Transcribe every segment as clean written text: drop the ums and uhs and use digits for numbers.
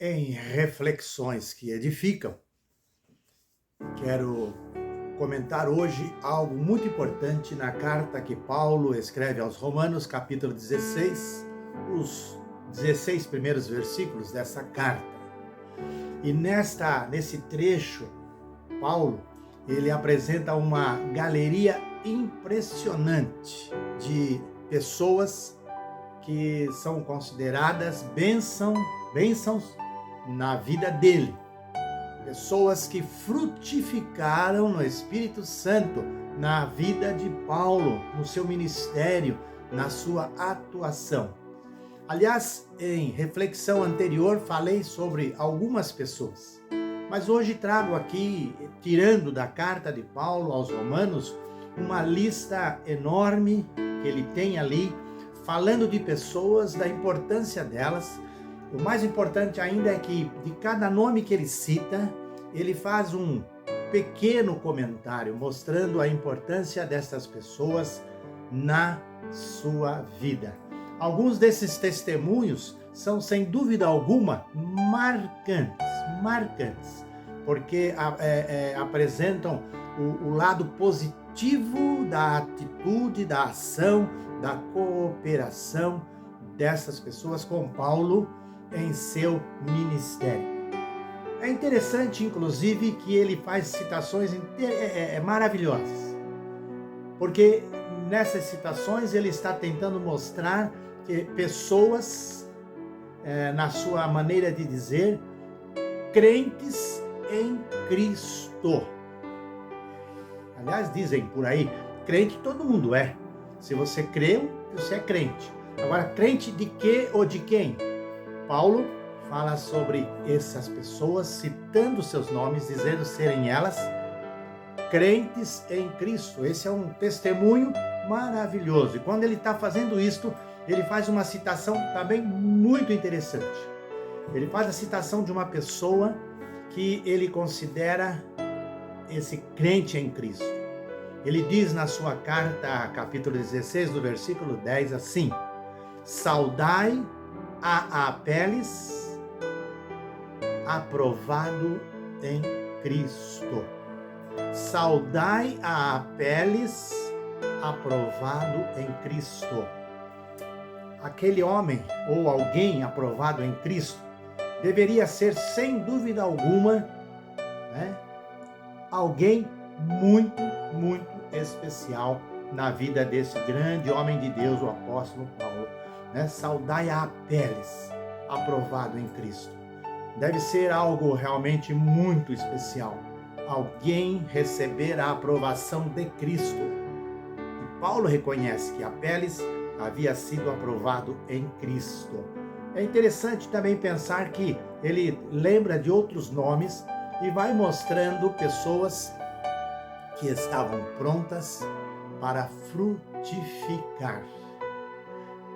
Em reflexões que edificam, quero comentar hoje algo muito importante na carta que Paulo escreve aos Romanos, capítulo 16, os 16 primeiros versículos dessa carta. E nesse trecho, Paulo, ele apresenta uma galeria impressionante de pessoas que são consideradas bênçãos na vida dele. Pessoas que frutificaram no Espírito Santo na vida de Paulo, no seu ministério, na sua atuação. Aliás, em reflexão anterior, falei sobre algumas pessoas. Mas hoje trago aqui, tirando da carta de Paulo aos Romanos, uma lista enorme que ele tem ali, falando de pessoas, da importância delas. O mais importante ainda é que de cada nome que ele cita, ele faz um pequeno comentário mostrando a importância dessas pessoas na sua vida. Alguns desses testemunhos são, sem dúvida alguma, marcantes, porque apresentam o lado positivo da atitude, da ação, da cooperação dessas pessoas com Paulo em seu ministério. É interessante, inclusive, que ele faz citações maravilhosas, porque nessas citações ele está tentando mostrar que pessoas, na sua maneira de dizer, crentes em Cristo. Aliás, dizem por aí, crente todo mundo é. Se você creu, você é crente. Agora, crente de quê ou de quem? Paulo fala sobre essas pessoas, citando seus nomes, dizendo serem elas crentes em Cristo. Esse é um testemunho maravilhoso. E quando ele está fazendo isto, ele faz uma citação também muito interessante. Ele faz a citação de uma pessoa que ele considera esse crente em Cristo. Ele diz na sua carta, capítulo 16, do versículo 10, assim: saudai a Apeles, aprovado em Cristo. Saudai a Apeles, aprovado em Cristo. Aquele homem ou alguém aprovado em Cristo deveria ser, sem dúvida alguma, alguém muito especial na vida desse grande homem de Deus, o apóstolo Paulo. Saudai a Apeles, aprovado em Cristo. Deve ser algo realmente muito especial. Alguém receber a aprovação de Cristo. E Paulo reconhece que Apeles havia sido aprovado em Cristo. É interessante também pensar que ele lembra de outros nomes e vai mostrando pessoas que estavam prontas para frutificar.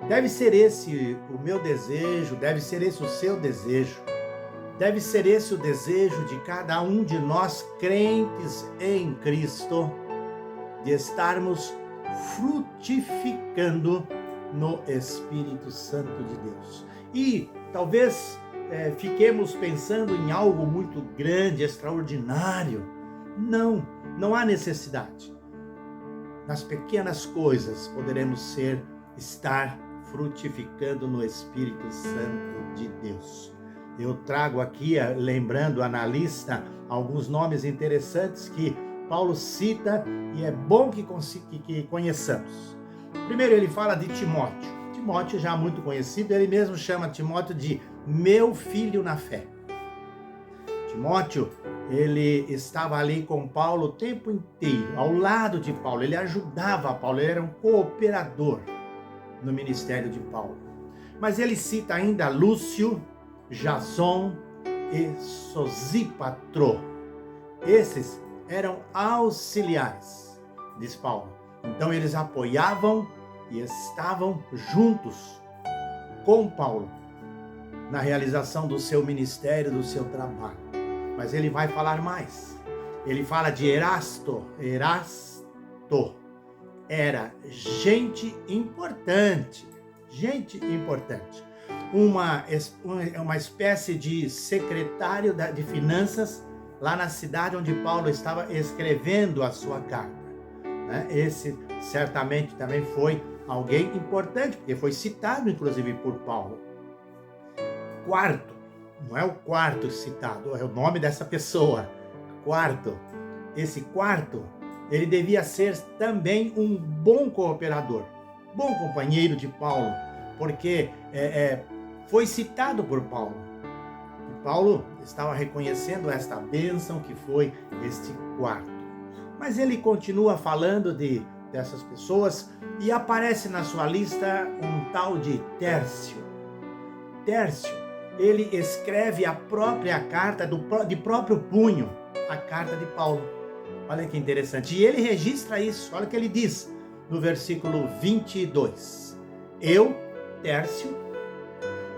Deve ser esse o meu desejo, deve ser esse o seu desejo, deve ser esse o desejo de cada um de nós crentes em Cristo, de estarmos frutificando no Espírito Santo de Deus. E talvez fiquemos pensando em algo muito grande, extraordinário. Não há necessidade. Nas pequenas coisas poderemos estar frutificando no Espírito Santo de Deus. Eu trago aqui, lembrando, analista, alguns nomes interessantes que Paulo cita e é bom que conheçamos. Primeiro ele fala de Timóteo. Timóteo, já muito conhecido, ele mesmo chama Timóteo de meu filho na fé. Timóteo, ele estava ali com Paulo o tempo inteiro, ao lado de Paulo, ele ajudava Paulo, ele era um cooperador no ministério de Paulo. Mas ele cita ainda Lúcio, Jason e Sosípatro. Esses eram auxiliares, diz Paulo. Então eles apoiavam e estavam juntos com Paulo na realização do seu ministério, do seu trabalho. Mas ele vai falar mais. Ele fala de Erasto. Era gente importante. uma espécie de secretário de finanças lá na cidade onde Paulo estava escrevendo a sua carta, né? Esse certamente também foi alguém importante, porque foi citado inclusive por Paulo. Quarto, não é o quarto citado, é o nome dessa pessoa. Quarto, esse quarto, ele devia ser também um bom cooperador, bom companheiro de Paulo, porque foi citado por Paulo. E Paulo estava reconhecendo esta bênção que foi este quarto. Mas ele continua falando dessas pessoas e aparece na sua lista um tal de Tércio. Tércio, ele escreve a própria carta de próprio punho, a carta de Paulo. Olha que interessante. E ele registra isso. Olha o que ele diz no versículo 22. Eu, Tércio,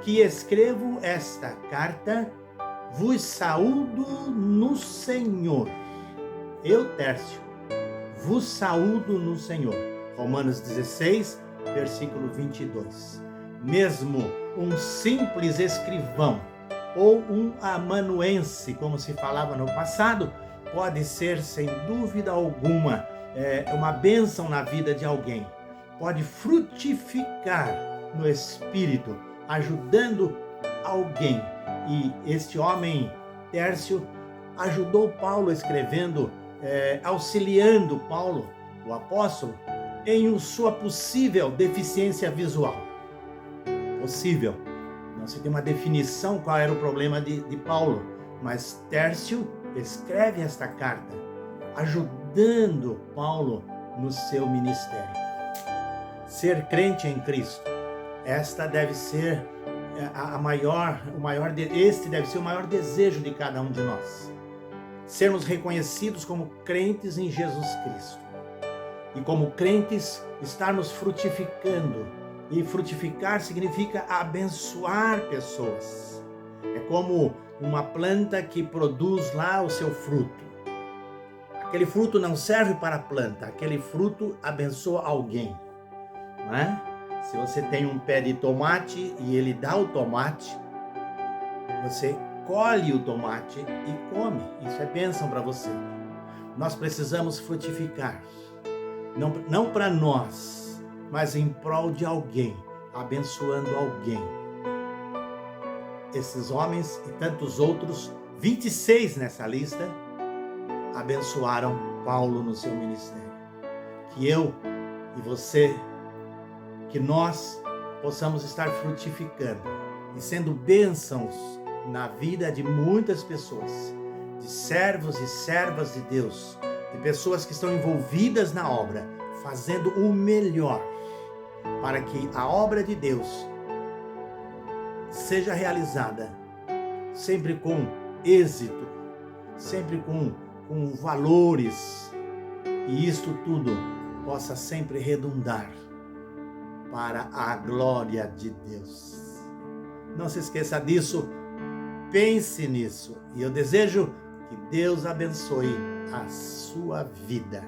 que escrevo esta carta, vos saúdo no Senhor. Eu, Tércio, vos saúdo no Senhor. Romanos 16, versículo 22. Mesmo um simples escrivão ou um amanuense, como se falava no passado, pode ser, sem dúvida alguma, uma bênção na vida de alguém. Pode frutificar no Espírito, ajudando alguém. E este homem, Tércio, ajudou Paulo escrevendo, auxiliando Paulo, o apóstolo, em sua possível deficiência visual. Possível. Não se tem uma definição qual era o problema de Paulo, mas Tércio escreve esta carta, ajudando Paulo no seu ministério. Ser crente em Cristo, esta deve ser este deve ser o maior desejo de cada um de nós. Sermos reconhecidos como crentes em Jesus Cristo. E como crentes, estarmos frutificando. E frutificar significa abençoar pessoas. É como uma planta que produz lá o seu fruto. Aquele fruto não serve para a planta, aquele fruto abençoa alguém, não é? Se você tem um pé de tomate e ele dá o tomate, você colhe o tomate e come. Isso é bênção para você. Nós precisamos frutificar, não para nós, mas em prol de alguém, abençoando alguém. Esses homens e tantos outros, 26 nessa lista, abençoaram Paulo no seu ministério. Que eu e você, que nós possamos estar frutificando e sendo bênçãos na vida de muitas pessoas, de servos e servas de Deus, de pessoas que estão envolvidas na obra, fazendo o melhor para que a obra de Deus seja realizada sempre com êxito, sempre com valores, e isto tudo possa sempre redundar para a glória de Deus. Não se esqueça disso, pense nisso, e eu desejo que Deus abençoe a sua vida.